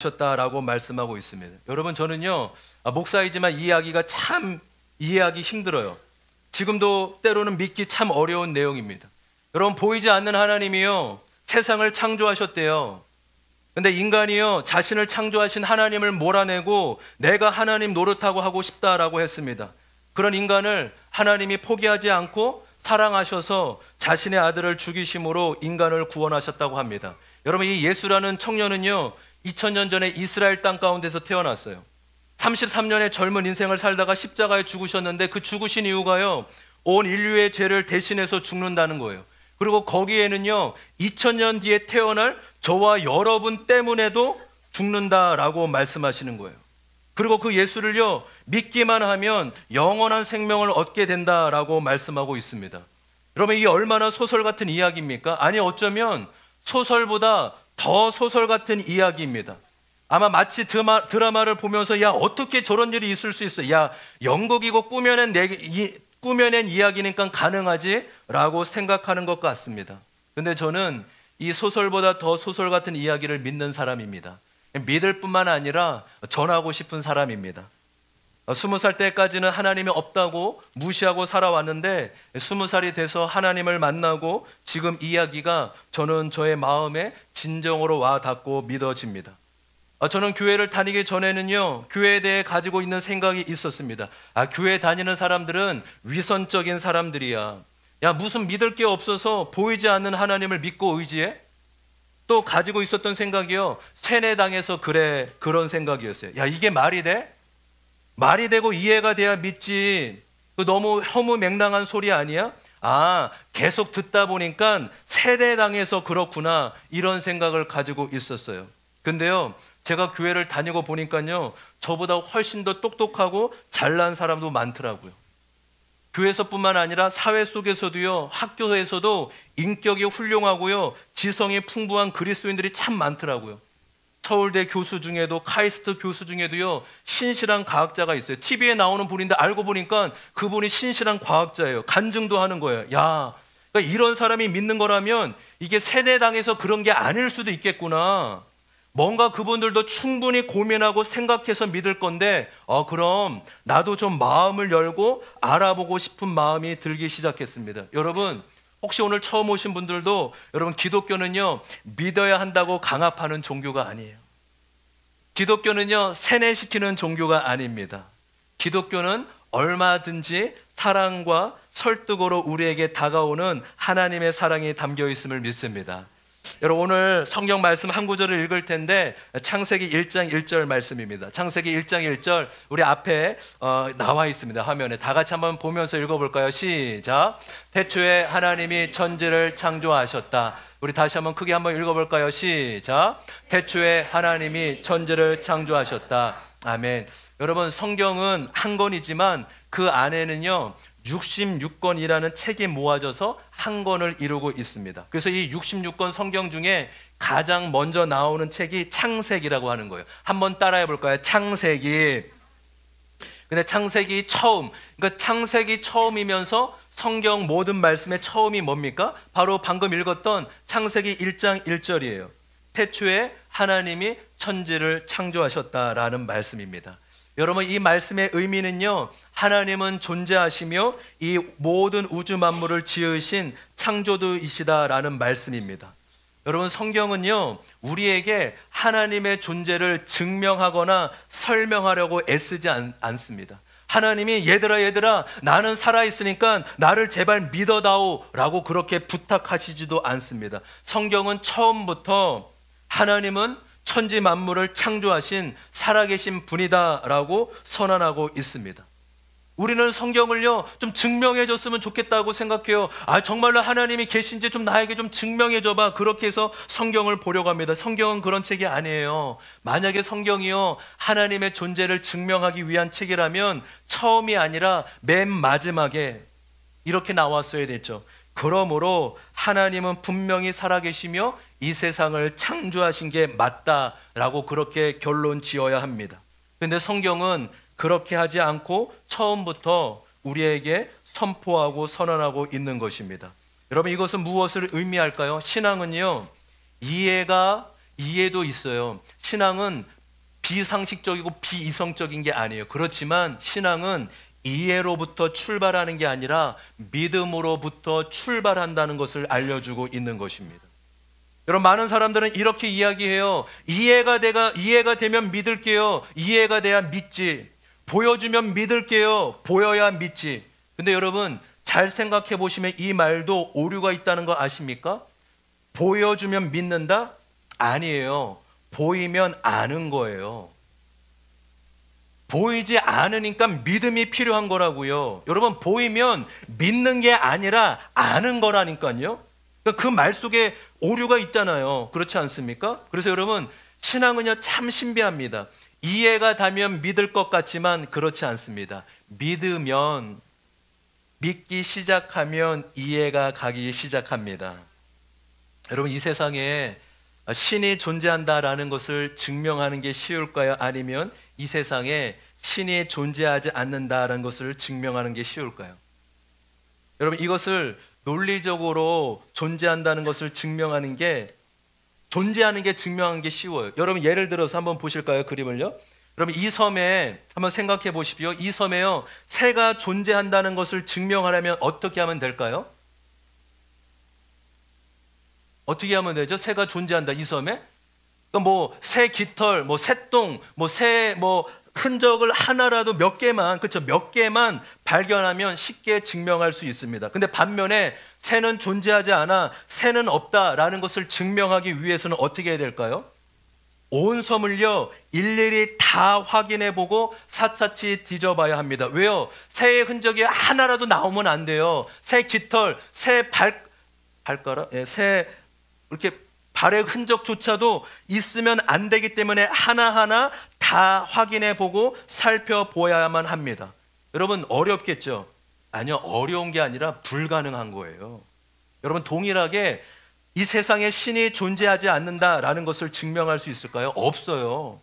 셨다라고 말씀하고 있습니다. 여러분, 저는요 목사이지만 이 이야기가 참 이해하기 힘들어요. 지금도 때로는 믿기 참 어려운 내용입니다. 여러분, 보이지 않는 하나님이요 세상을 창조하셨대요. 근데 인간이요 자신을 창조하신 하나님을 몰아내고 내가 하나님 노릇하고 하고 싶다라고 했습니다. 그런 인간을 하나님이 포기하지 않고 사랑하셔서 자신의 아들을 죽이심으로 인간을 구원하셨다고 합니다. 여러분, 이 예수라는 청년은요 2000년 전에 이스라엘 땅 가운데서 태어났어요. 33년의 젊은 인생을 살다가 십자가에 죽으셨는데 그 죽으신 이유가요 온 인류의 죄를 대신해서 죽는다는 거예요. 그리고 거기에는요 2000년 뒤에 태어날 저와 여러분 때문에도 죽는다라고 말씀하시는 거예요. 그리고 그 예수를요 믿기만 하면 영원한 생명을 얻게 된다라고 말씀하고 있습니다. 여러분, 이게 얼마나 소설 같은 이야기입니까? 아니, 어쩌면 소설보다 더 소설 같은 이야기입니다. 아마 마치 드라마를 보면서 야, 어떻게 저런 일이 있을 수 있어? 야, 연극이고 꾸며낸 이야기니까 가능하지? 라고 생각하는 것 같습니다. 근데 저는 이 소설보다 더 소설 같은 이야기를 믿는 사람입니다. 믿을 뿐만 아니라 전하고 싶은 사람입니다. 20살 때까지는 하나님이 없다고 무시하고 살아왔는데 20살이 돼서 하나님을 만나고 지금 이야기가 저는 저의 마음에 진정으로 와 닿고 믿어집니다. 저는 교회를 다니기 전에는요 교회에 대해 가지고 있는 생각이 있었습니다. 교회 다니는 사람들은 위선적인 사람들이야. 야, 무슨 믿을 게 없어서 보이지 않는 하나님을 믿고 의지해? 또 가지고 있었던 생각이요 세뇌당해서 그래, 그런 생각이었어요. 야, 이게 말이 돼? 말이 되고 이해가 돼야 믿지. 너무 허무맹랑한 소리 아니야? 계속 듣다 보니까 세대당해서 그렇구나, 이런 생각을 가지고 있었어요. 근데요 제가 교회를 다니고 보니까요 저보다 훨씬 더 똑똑하고 잘난 사람도 많더라고요. 교회에서뿐만 아니라 사회 속에서도요, 학교에서도 인격이 훌륭하고요 지성이 풍부한 그리스도인들이 참 많더라고요. 서울대 교수 중에도, 카이스트 교수 중에도요 신실한 과학자가 있어요. TV에 나오는 분인데 알고 보니까 그분이 신실한 과학자예요. 간증도 하는 거예요. 야, 그러니까 이런 사람이 믿는 거라면 이게 세뇌당해서 그런 게 아닐 수도 있겠구나. 뭔가 그분들도 충분히 고민하고 생각해서 믿을 건데 그럼 나도 좀 마음을 열고 알아보고 싶은 마음이 들기 시작했습니다. 여러분, 혹시 오늘 처음 오신 분들도, 여러분, 기독교는요 믿어야 한다고 강압하는 종교가 아니에요. 기독교는요 세뇌시키는 종교가 아닙니다. 기독교는 얼마든지 사랑과 설득으로 우리에게 다가오는 하나님의 사랑이 담겨 있음을 믿습니다. 여러분, 오늘 성경 말씀 한 구절을 읽을 텐데 창세기 1장 1절 말씀입니다. 창세기 1장 1절 우리 앞에 나와 있습니다. 화면에 다 같이 한번 보면서 읽어볼까요? 시작. 태초에 하나님이 천지를 창조하셨다. 우리 다시 한번 크게 한번 읽어볼까요? 시작. 태초에 하나님이 천지를 창조하셨다. 아멘. 여러분, 성경은 한 권이지만 그 안에는요 66권이라는 책이 모아져서 한 권을 이루고 있습니다. 그래서 이 66권 성경 중에 가장 먼저 나오는 책이 창세기라고 하는 거예요. 한번 따라해 볼까요? 창세기. 근데 창세기 처음, 그러니까 창세기 처음이면서 성경 모든 말씀의 처음이 뭡니까? 바로 방금 읽었던 창세기 1장 1절이에요. 태초에 하나님이 천지를 창조하셨다라는 말씀입니다. 여러분, 이 말씀의 의미는요 하나님은 존재하시며 이 모든 우주 만물을 지으신 창조주이시다라는 말씀입니다. 여러분, 성경은요 우리에게 하나님의 존재를 증명하거나 설명하려고 애쓰지 않습니다. 하나님이 얘들아 나는 살아있으니까 나를 제발 믿어다오 라고 그렇게 부탁하시지도 않습니다. 성경은 처음부터 하나님은 천지 만물을 창조하신 살아계신 분이다라고 선언하고 있습니다. 우리는 성경을요 좀 증명해 줬으면 좋겠다고 생각해요. 정말로 하나님이 계신지 좀 나에게 좀 증명해 줘봐. 그렇게 해서 성경을 보려고 합니다. 성경은 그런 책이 아니에요. 만약에 성경이요 하나님의 존재를 증명하기 위한 책이라면 처음이 아니라 맨 마지막에 이렇게 나왔어야 됐죠. 그러므로 하나님은 분명히 살아계시며 이 세상을 창조하신 게 맞다라고 그렇게 결론 지어야 합니다. 근데 성경은 그렇게 하지 않고 처음부터 우리에게 선포하고 선언하고 있는 것입니다. 여러분, 이것은 무엇을 의미할까요? 신앙은요 이해가 이해도 있어요. 신앙은 비상식적이고 비이성적인 게 아니에요. 그렇지만 신앙은 이해로부터 출발하는 게 아니라 믿음으로부터 출발한다는 것을 알려주고 있는 것입니다. 여러분, 많은 사람들은 이렇게 이야기해요. 이해가 되면 믿을게요. 이해가 돼야 믿지. 보여주면 믿을게요. 보여야 믿지. 근데 여러분, 잘 생각해 보시면 이 말도 오류가 있다는 거 아십니까? 보여주면 믿는다? 아니에요. 보이면 아는 거예요. 보이지 않으니까 믿음이 필요한 거라고요. 여러분, 보이면 믿는 게 아니라 아는 거라니까요. 그 말 속에 오류가 있잖아요. 그렇지 않습니까? 그래서 여러분, 신앙은요 참 신비합니다. 이해가 되면 믿을 것 같지만 그렇지 않습니다. 믿으면, 믿기 시작하면 이해가 가기 시작합니다. 여러분, 이 세상에 신이 존재한다라는 것을 증명하는 게 쉬울까요? 아니면 이 세상에 신이 존재하지 않는다라는 것을 증명하는 게 쉬울까요? 여러분, 이것을 논리적으로 존재한다는 것을 증명하는 게 증명하는 게 쉬워요. 여러분, 예를 들어서 한번 보실까요? 그림을요. 여러분, 이 섬에 한번 생각해 보십시오. 이 섬에요, 새가 존재한다는 것을 증명하려면 어떻게 하면 될까요? 어떻게 하면 되죠? 새가 존재한다, 이 섬에? 그러니까 새 깃털, 새똥, 새 흔적을 하나라도 몇 개만 발견하면 쉽게 증명할 수 있습니다. 근데 반면에 새는 존재하지 않아, 새는 없다라는 것을 증명하기 위해서는 어떻게 해야 될까요? 온 섬을요 일일이 다 확인해 보고 샅샅이 뒤져봐야 합니다. 왜요? 새의 흔적이 하나라도 나오면 안 돼요. 새 깃털, 새 발가락, 새 이렇게 발의 흔적조차도 있으면 안 되기 때문에 하나하나 다 확인해 보고 살펴보아야만 합니다. 여러분, 어렵겠죠? 아니요, 어려운 게 아니라 불가능한 거예요. 여러분, 동일하게 이 세상에 신이 존재하지 않는다라는 것을 증명할 수 있을까요? 없어요.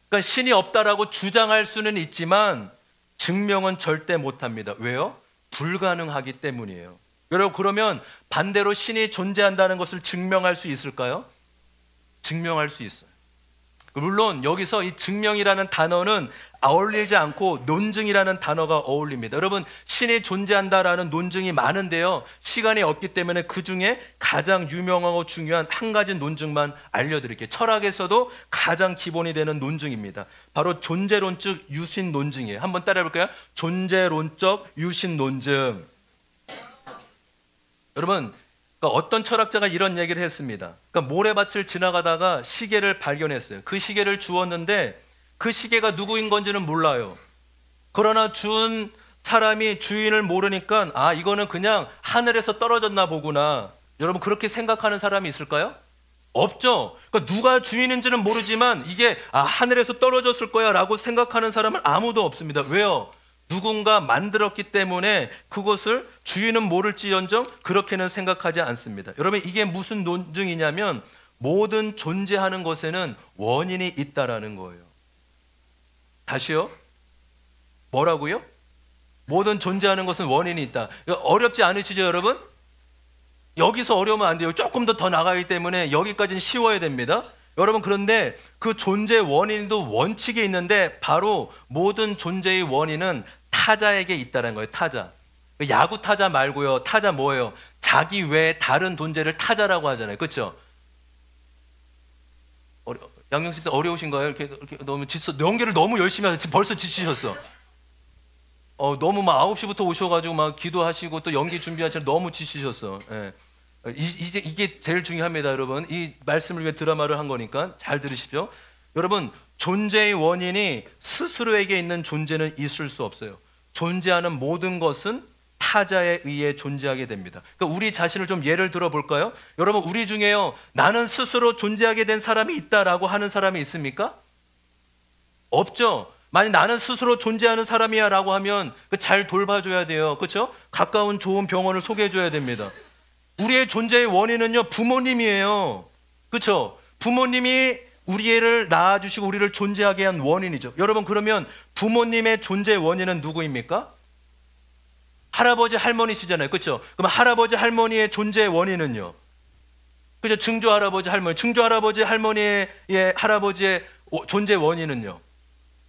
그러니까 신이 없다라고 주장할 수는 있지만 증명은 절대 못합니다. 왜요? 불가능하기 때문이에요. 여러분, 그러면 반대로 신이 존재한다는 것을 증명할 수 있을까요? 증명할 수 있어요. 물론 여기서 이 증명이라는 단어는 어울리지 않고 논증이라는 단어가 어울립니다. 여러분, 신이 존재한다라는 논증이 많은데요, 시간이 없기 때문에 그 중에 가장 유명하고 중요한 한 가지 논증만 알려드릴게요. 철학에서도 가장 기본이 되는 논증입니다. 바로 존재론적 유신 논증이에요. 한번 따라해볼까요? 존재론적 유신 논증. 여러분, 어떤 철학자가 이런 얘기를 했습니다. 그러니까 모래밭을 지나가다가 시계를 발견했어요. 그 시계를 주웠는데 그 시계가 누구인 건지는 몰라요. 그러나 준 사람이 주인을 모르니까 이거는 그냥 하늘에서 떨어졌나 보구나. 여러분, 그렇게 생각하는 사람이 있을까요? 없죠. 그러니까 누가 주인인지는 모르지만 이게 하늘에서 떨어졌을 거야 라고 생각하는 사람은 아무도 없습니다. 왜요? 누군가 만들었기 때문에 그것을 주인은 모를지언정 그렇게는 생각하지 않습니다. 여러분, 이게 무슨 논증이냐면 모든 존재하는 것에는 원인이 있다라는 거예요. 다시요? 뭐라고요? 모든 존재하는 것은 원인이 있다. 어렵지 않으시죠, 여러분? 여기서 어려우면 안 돼요. 조금 더 나가기 때문에 여기까지는 쉬워야 됩니다. 여러분, 그런데 그 존재 원인도 원칙이 있는데 바로 모든 존재의 원인은 타자에게 있다는 거예요. 타자. 야구 타자 말고요. 타자 뭐예요? 자기 외에 다른 존재를 타자라고 하잖아요. 그렇죠? 양경식 때 어려우신가요? 이렇게 너무 연기를 너무 열심히 하셔서 벌써 지치셨어. 너무 9시부터 오셔가지고 기도하시고 또 연기 준비하시면 너무 지치셨어. 예. 이게 제일 중요합니다, 여러분. 이 말씀을 위해 드라마를 한 거니까 잘 들으십시오. 여러분, 존재의 원인이 스스로에게 있는 존재는 있을 수 없어요. 존재하는 모든 것은 타자에 의해 존재하게 됩니다. 그러니까 우리 자신을 좀 예를 들어 볼까요? 여러분, 우리 중에요, 나는 스스로 존재하게 된 사람이 있다라고 하는 사람이 있습니까? 없죠. 만약 나는 스스로 존재하는 사람이야 라고 하면 잘 돌봐줘야 돼요. 그렇죠? 가까운 좋은 병원을 소개해줘야 됩니다. 우리의 존재의 원인은요, 부모님이에요. 그렇죠? 부모님이 우리 애를 낳아주시고 우리를 존재하게 한 원인이죠. 여러분, 그러면 부모님의 존재의 원인은 누구입니까? 할아버지 할머니시잖아요. 그렇죠? 그럼 할아버지 할머니의 존재의 원인은요? 그죠? 증조 할아버지 할머니, 증조 할아버지 할머니의 할아버지의 존재 원인은요.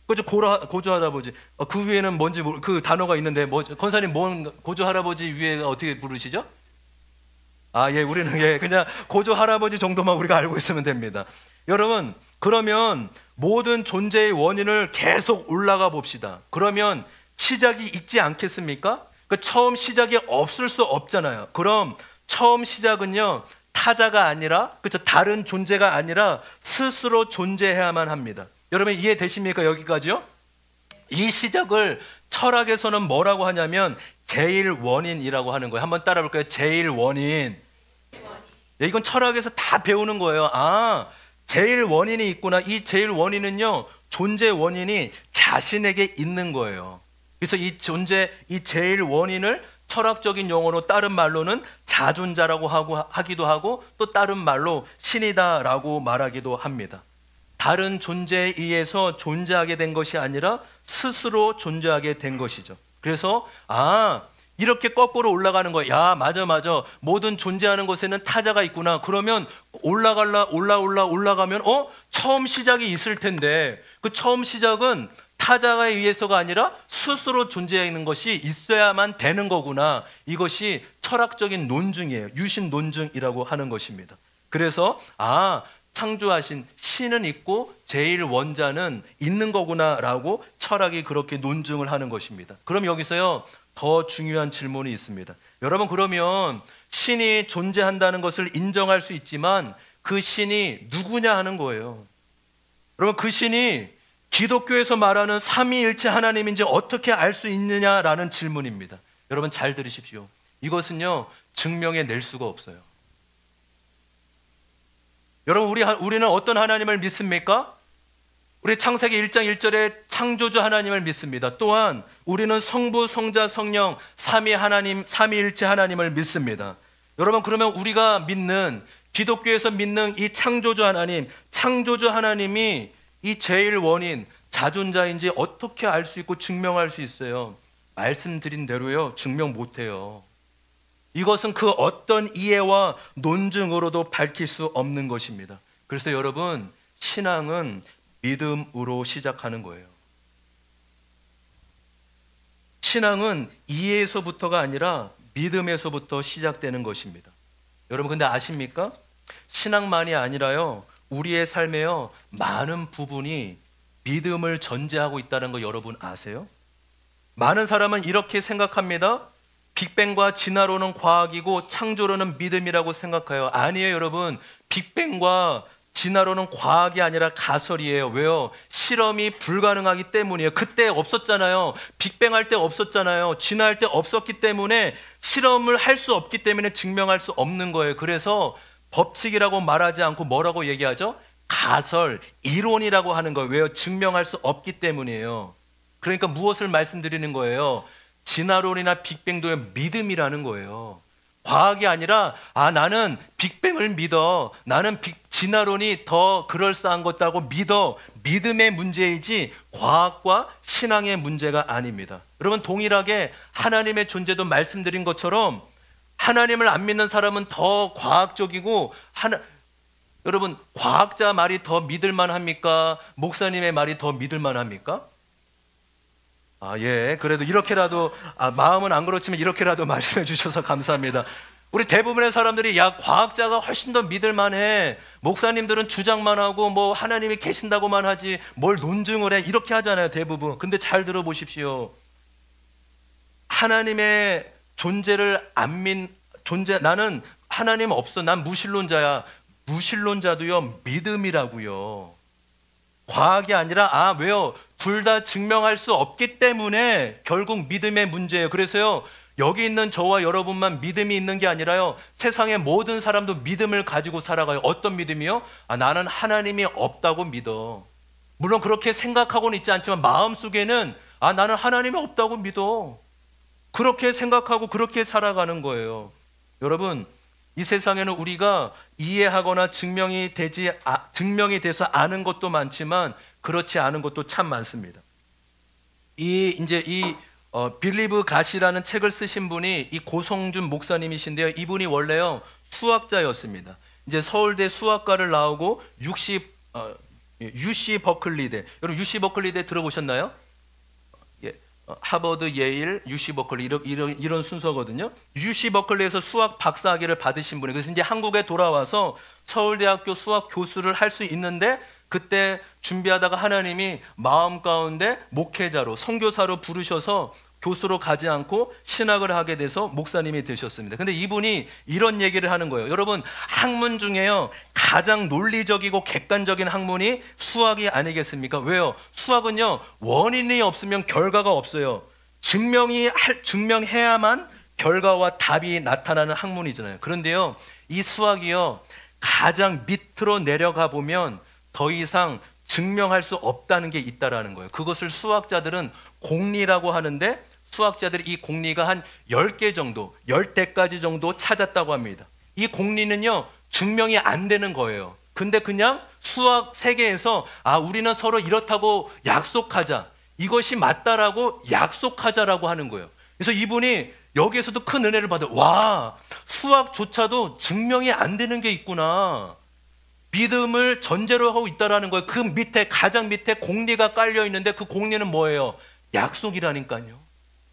그죠? 고조 할아버지. 그 위에는 뭔지 그 단어가 있는데 권사님 고조 할아버지 위에 어떻게 부르시죠? 예, 우리는 그냥 고조 할아버지 정도만 우리가 알고 있으면 됩니다. 여러분, 그러면 모든 존재의 원인을 계속 올라가 봅시다. 그러면 시작이 있지 않겠습니까? 그 처음 시작이 없을 수 없잖아요. 그럼 처음 시작은요, 타자가 아니라, 그렇죠? 다른 존재가 아니라 스스로 존재해야만 합니다. 여러분 이해되십니까? 여기까지요? 이 시작을 철학에서는 뭐라고 하냐면 제일 원인이라고 하는 거예요. 한번 따라 볼까요? 제일 원인. 네, 이건 철학에서 다 배우는 거예요. 제일 원인이 있구나. 이 제일 원인은요, 존재 원인이 자신에게 있는 거예요. 그래서 이 제일 원인을 철학적인 용어로 다른 말로는 자존자라고 하기도 하고, 또 다른 말로 신이다라고 말하기도 합니다. 다른 존재에 의해서 존재하게 된 것이 아니라 스스로 존재하게 된 것이죠. 그래서 이렇게 거꾸로 올라가는 거예요. 야, 맞아. 모든 존재하는 것에는 타자가 있구나. 그러면 올라가면 처음 시작이 있을 텐데, 그 처음 시작은 타자에 의해서가 아니라 스스로 존재하는 것이 있어야만 되는 거구나. 이것이 철학적인 논증이에요. 유신 논증이라고 하는 것입니다. 그래서 창조하신 신은 있고 제일 원자는 있는 거구나라고 철학이 그렇게 논증을 하는 것입니다. 그럼 여기서요, 더 중요한 질문이 있습니다. 여러분, 그러면 신이 존재한다는 것을 인정할 수 있지만 그 신이 누구냐 하는 거예요. 여러분, 그 신이 기독교에서 말하는 삼위일체 하나님인지 어떻게 알 수 있느냐라는 질문입니다. 여러분 잘 들으십시오. 이것은요, 증명해낼 수가 없어요. 여러분, 우리는 어떤 하나님을 믿습니까? 우리 창세기 1장 1절에 창조주 하나님을 믿습니다. 또한 우리는 성부, 성자, 성령 삼위 하나님, 삼위일체 하나님을 믿습니다. 여러분, 그러면 우리가 믿는, 기독교에서 믿는 이 창조주 하나님이 이 제일 원인, 자존자인지 어떻게 알 수 있고 증명할 수 있어요? 말씀드린 대로요, 증명 못해요. 이것은 그 어떤 이해와 논증으로도 밝힐 수 없는 것입니다. 그래서 여러분, 신앙은 믿음으로 시작하는 거예요. 신앙은 이해에서부터가 아니라 믿음에서부터 시작되는 것입니다. 여러분, 근데 아십니까? 신앙만이 아니라요, 우리의 삶에요, 많은 부분이 믿음을 전제하고 있다는 거 여러분 아세요? 많은 사람은 이렇게 생각합니다. 빅뱅과 진화론은 과학이고 창조론은 믿음이라고 생각해요. 아니에요, 여러분. 빅뱅과 진화론은 과학이 아니라 가설이에요. 왜요? 실험이 불가능하기 때문이에요. 그때 없었잖아요. 빅뱅 할 때 없었잖아요. 진화할 때 없었기 때문에 실험을 할 수 없기 때문에 증명할 수 없는 거예요. 그래서 법칙이라고 말하지 않고 뭐라고 얘기하죠? 가설, 이론이라고 하는 거예요. 왜요? 증명할 수 없기 때문이에요. 그러니까 무엇을 말씀드리는 거예요? 진화론이나 빅뱅도의 믿음이라는 거예요. 과학이 아니라 나는 빅뱅을 믿어, 나는 진화론이 더 그럴싸한 것다고 믿어, 믿음의 문제이지 과학과 신앙의 문제가 아닙니다. 여러분, 동일하게 하나님의 존재도 말씀드린 것처럼 하나님을 안 믿는 사람은 더 과학적이고, 여러분, 과학자 말이 더 믿을만 합니까? 목사님의 말이 더 믿을만 합니까? 예, 그래도 이렇게라도 마음은 안 그렇지만 이렇게라도 말씀해 주셔서 감사합니다. 우리 대부분의 사람들이 과학자가 훨씬 더 믿을만해, 목사님들은 주장만 하고 뭐 하나님이 계신다고만 하지 뭘 논증을 해, 이렇게 하잖아요, 대부분. 근데 잘 들어보십시오. 하나님의 존재를 나는 하나님 없어, 난 무신론자야. 무신론자도요, 믿음이라고요. 과학이 아니라 왜요? 둘 다 증명할 수 없기 때문에 결국 믿음의 문제예요. 그래서요, 여기 있는 저와 여러분만 믿음이 있는 게 아니라요, 세상의 모든 사람도 믿음을 가지고 살아가요. 어떤 믿음이요? 나는 하나님이 없다고 믿어. 물론 그렇게 생각하고는 있지 않지만 마음속에는 나는 하나님이 없다고 믿어. 그렇게 생각하고 그렇게 살아가는 거예요. 여러분, 이 세상에는 우리가 이해하거나 증명이 돼서 아는 것도 많지만 그렇지 않은 것도 참 많습니다. 빌리브 갓이라는 책을 쓰신 분이 이 고성준 목사님이신데요. 이분이 원래요, 수학자였습니다. 이제 서울대 수학과를 나오고 UC 버클리대, 여러분 UC 버클리대 들어보셨나요? 예, 하버드, 예일, UC 버클리 이런 순서거든요. UC 버클리에서 수학 박사학위를 받으신 분이, 그래서 이제 한국에 돌아와서 서울대학교 수학 교수를 할 수 있는데, 그때 준비하다가 하나님이 마음 가운데 목회자로, 선교사로 부르셔서 교수로 가지 않고 신학을 하게 돼서 목사님이 되셨습니다. 근데 이분이 이런 얘기를 하는 거예요. 여러분, 학문 중에요, 가장 논리적이고 객관적인 학문이 수학이 아니겠습니까? 왜요? 수학은요, 원인이 없으면 결과가 없어요. 증명해야만 결과와 답이 나타나는 학문이잖아요. 그런데요, 이 수학이요, 가장 밑으로 내려가 보면 더 이상 증명할 수 없다는 게 있다라는 거예요. 그것을 수학자들은 공리라고 하는데, 수학자들이 이 공리가 한 10개 정도, 10대까지 정도 찾았다고 합니다. 이 공리는요, 증명이 안 되는 거예요. 근데 그냥 수학 세계에서 우리는 서로 이렇다고 약속하자, 이것이 맞다라고 약속하자라고 하는 거예요. 그래서 이분이 여기에서도 큰 은혜를 받아요. 와, 수학조차도 증명이 안 되는 게 있구나. 믿음을 전제로 하고 있다라는 거예요. 그 밑에, 가장 밑에 공리가 깔려 있는데, 그 공리는 뭐예요? 약속이라니까요.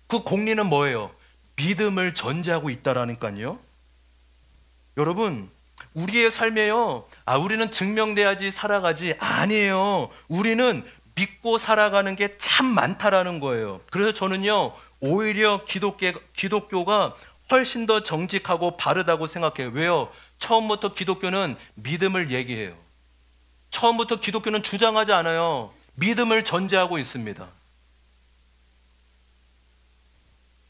그 공리는 뭐예요? 믿음을 전제하고 있다라니까요. 여러분, 우리의 삶에요, 우리는 증명돼야지 살아가지, 아니에요. 우리는 믿고 살아가는 게 참 많다라는 거예요. 그래서 저는요, 오히려 기독교가 훨씬 더 정직하고 바르다고 생각해요. 왜요? 처음부터 기독교는 믿음을 얘기해요. 처음부터 기독교는 주장하지 않아요. 믿음을 전제하고 있습니다.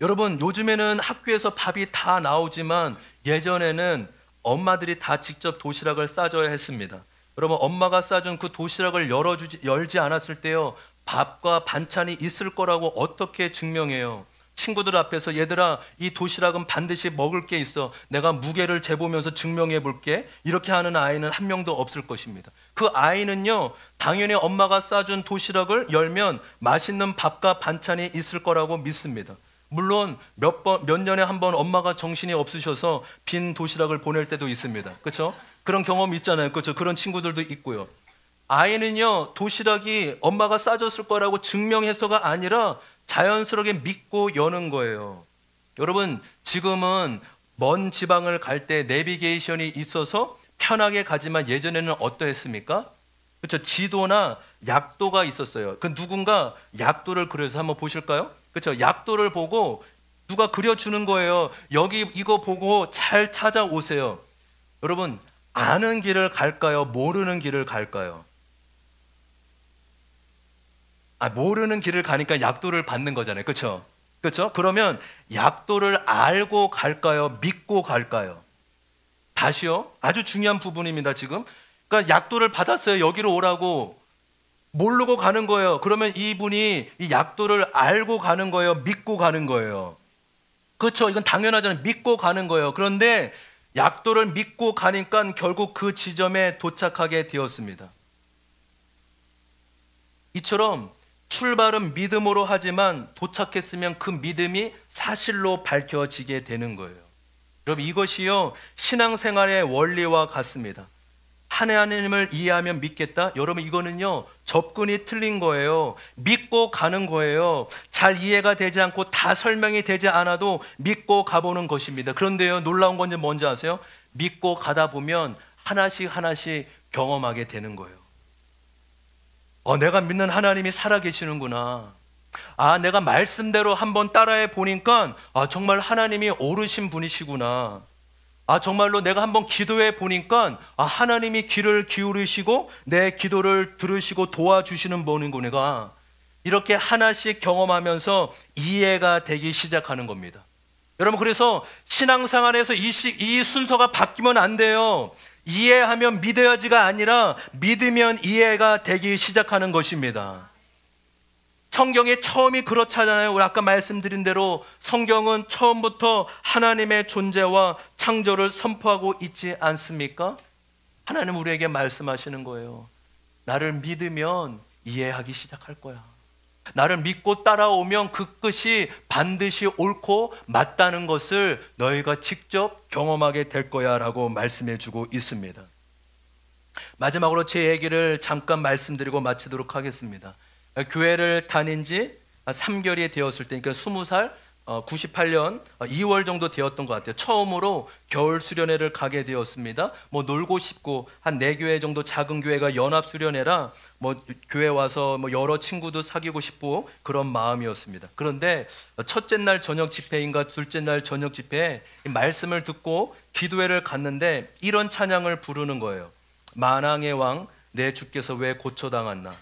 여러분, 요즘에는 학교에서 밥이 다 나오지만 예전에는 엄마들이 다 직접 도시락을 싸줘야 했습니다. 여러분, 엄마가 싸준 그 도시락을 열지 않았을 때요, 밥과 반찬이 있을 거라고 어떻게 증명해요? 친구들 앞에서 얘들아, 이 도시락은 반드시 먹을 게 있어, 내가 무게를 재보면서 증명해 볼게, 이렇게 하는 아이는 한 명도 없을 것입니다. 그 아이는요, 당연히 엄마가 싸준 도시락을 열면 맛있는 밥과 반찬이 있을 거라고 믿습니다. 물론 몇 년에 한 번 엄마가 정신이 없으셔서 빈 도시락을 보낼 때도 있습니다. 그렇죠? 그런 경험 있잖아요. 그렇죠? 그런 친구들도 있고요. 아이는요, 도시락이 엄마가 싸줬을 거라고 증명해서가 아니라 자연스럽게 믿고 여는 거예요. 여러분, 지금은 먼 지방을 갈 때 내비게이션이 있어서 편하게 가지만 예전에는 어떠했습니까? 그렇죠? 지도나 약도가 있었어요. 그 누군가 약도를 그려서 한번 보실까요? 그렇죠? 약도를 보고 누가 그려주는 거예요. 여기 이거 보고 잘 찾아오세요. 여러분, 아는 길을 갈까요? 모르는 길을 갈까요? 모르는 길을 가니까 약도를 받는 거잖아요. 그렇죠? 그렇죠? 그러면 약도를 알고 갈까요? 믿고 갈까요? 다시요. 아주 중요한 부분입니다, 지금. 그러니까 약도를 받았어요. 여기로 오라고. 모르고 가는 거예요. 그러면 이분이 이 약도를 알고 가는 거예요? 믿고 가는 거예요? 그렇죠. 이건 당연하잖아요. 믿고 가는 거예요. 그런데 약도를 믿고 가니까 결국 그 지점에 도착하게 되었습니다. 이처럼 출발은 믿음으로 하지만 도착했으면 그 믿음이 사실로 밝혀지게 되는 거예요. 여러분, 이것이요, 신앙생활의 원리와 같습니다. 하나님을 이해하면 믿겠다? 여러분, 이거는요, 접근이 틀린 거예요. 믿고 가는 거예요. 잘 이해가 되지 않고 다 설명이 되지 않아도 믿고 가보는 것입니다. 그런데요, 놀라운 건 뭔지 아세요? 믿고 가다 보면 하나씩 하나씩 경험하게 되는 거예요. 내가 믿는 하나님이 살아계시는구나. 내가 말씀대로 한번 따라해 보니까 정말 하나님이 오르신 분이시구나. 정말로 내가 한번 기도해 보니까 하나님이 귀를 기울이시고 내 기도를 들으시고 도와주시는 분이구나. 이렇게 하나씩 경험하면서 이해가 되기 시작하는 겁니다. 여러분, 그래서 신앙생활에서 이 순서가 바뀌면 안 돼요. 이해하면 믿어야지가 아니라 믿으면 이해가 되기 시작하는 것입니다. 성경의 처음이 그렇잖아요. 우리 아까 말씀드린 대로 성경은 처음부터 하나님의 존재와 창조를 선포하고 있지 않습니까? 하나님 우리에게 말씀하시는 거예요. 나를 믿으면 이해하기 시작할 거야. 나를 믿고 따라오면 그 끝이 반드시 옳고 맞다는 것을 너희가 직접 경험하게 될 거야 라고 말씀해 주고 있습니다. 마지막으로 제 얘기를 잠깐 말씀드리고 마치도록 하겠습니다. 교회를 다닌 지 3개월이 되었을 때, 그러니까 20살 98년 2월 정도 되었던 것 같아요. 처음으로 겨울 수련회를 가게 되었습니다. 뭐 놀고 싶고 한 4교회 정도 작은 교회가 연합 수련회라 뭐 교회 와서 뭐 여러 친구도 사귀고 싶고 그런 마음이었습니다. 그런데 첫째 날 저녁 집회인가 둘째 날 저녁 집회에 말씀을 듣고 기도회를 갔는데 이런 찬양을 부르는 거예요. 만왕의 왕 내 주께서 왜 고초당했나.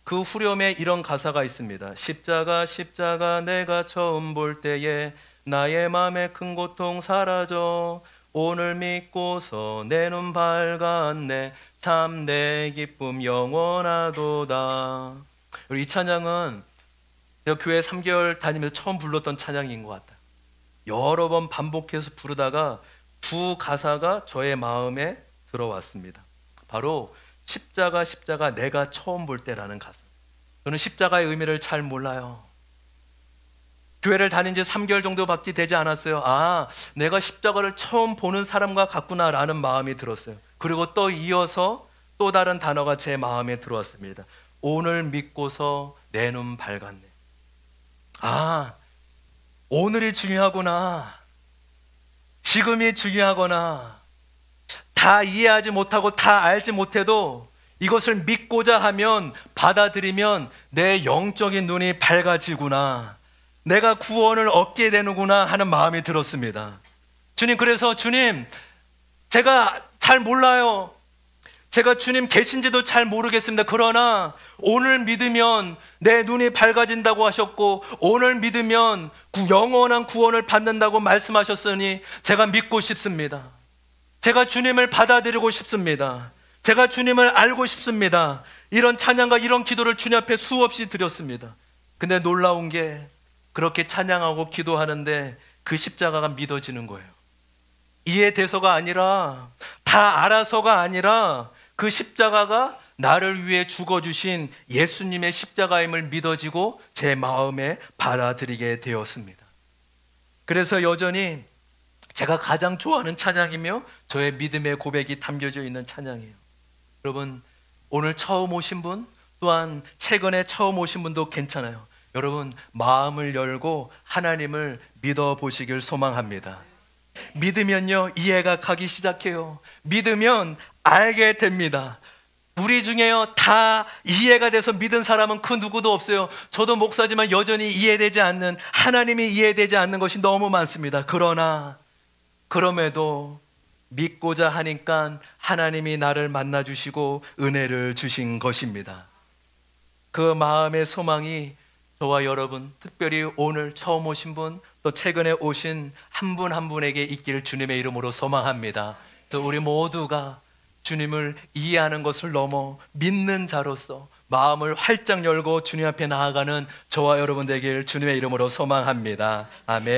그 후렴에 이런 가사가 있습니다. 십자가 십자가 내가 처음 볼 때에 나의 맘에 큰 고통 사라져 오늘 믿고서 내 눈 밝았네 참 내 기쁨 영원하도다. 이 찬양은 제가 교회 3개월 다니면서 처음 불렀던 찬양인 것 같아요. 여러 번 반복해서 부르다가 두 가사가 저의 마음에 들어왔습니다. 바로 십자가 십자가 내가 처음 볼 때라는 가사. 저는 십자가의 의미를 잘 몰라요. 교회를 다닌 지 3개월 정도밖에 되지 않았어요. 아, 내가 십자가를 처음 보는 사람과 같구나라는 마음이 들었어요. 그리고 또 이어서 또 다른 단어가 제 마음에 들어왔습니다. 오늘 믿고서 내 눈 밝았네. 아, 오늘이 중요하구나. 지금이 중요하구나. 다 이해하지 못하고 다 알지 못해도 이것을 믿고자 하면 받아들이면 내 영적인 눈이 밝아지구나. 내가 구원을 얻게 되는구나 하는 마음이 들었습니다. 주님, 그래서 주님, 제가 잘 몰라요. 제가 주님 계신지도 잘 모르겠습니다. 그러나 오늘 믿으면 내 눈이 밝아진다고 하셨고 오늘 믿으면 영원한 구원을 받는다고 말씀하셨으니 제가 믿고 싶습니다. 제가 주님을 받아들이고 싶습니다. 제가 주님을 알고 싶습니다. 이런 찬양과 이런 기도를 주님 앞에 수없이 드렸습니다. 근데 놀라운 게 그렇게 찬양하고 기도하는데 그 십자가가 믿어지는 거예요. 이해돼서가 아니라 다 알아서가 아니라 그 십자가가 나를 위해 죽어주신 예수님의 십자가임을 믿어지고 제 마음에 받아들이게 되었습니다. 그래서 여전히 제가 가장 좋아하는 찬양이며 저의 믿음의 고백이 담겨져 있는 찬양이에요. 여러분, 오늘 처음 오신 분 또한 최근에 처음 오신 분도 괜찮아요. 여러분, 마음을 열고 하나님을 믿어보시길 소망합니다. 믿으면요 이해가 가기 시작해요. 믿으면 알게 됩니다. 우리 중에요 다 이해가 돼서 믿은 사람은 그 누구도 없어요. 저도 목사지만 여전히 이해되지 않는, 하나님이 이해되지 않는 것이 너무 많습니다. 그럼에도 믿고자 하니까 하나님이 나를 만나주시고 은혜를 주신 것입니다. 그 마음의 소망이 저와 여러분, 특별히 오늘 처음 오신 분, 또 최근에 오신 한 분 한 분에게 있기를 주님의 이름으로 소망합니다. 그래서 우리 모두가 주님을 이해하는 것을 넘어 믿는 자로서 마음을 활짝 열고 주님 앞에 나아가는 저와 여러분 되길 주님의 이름으로 소망합니다. 아멘.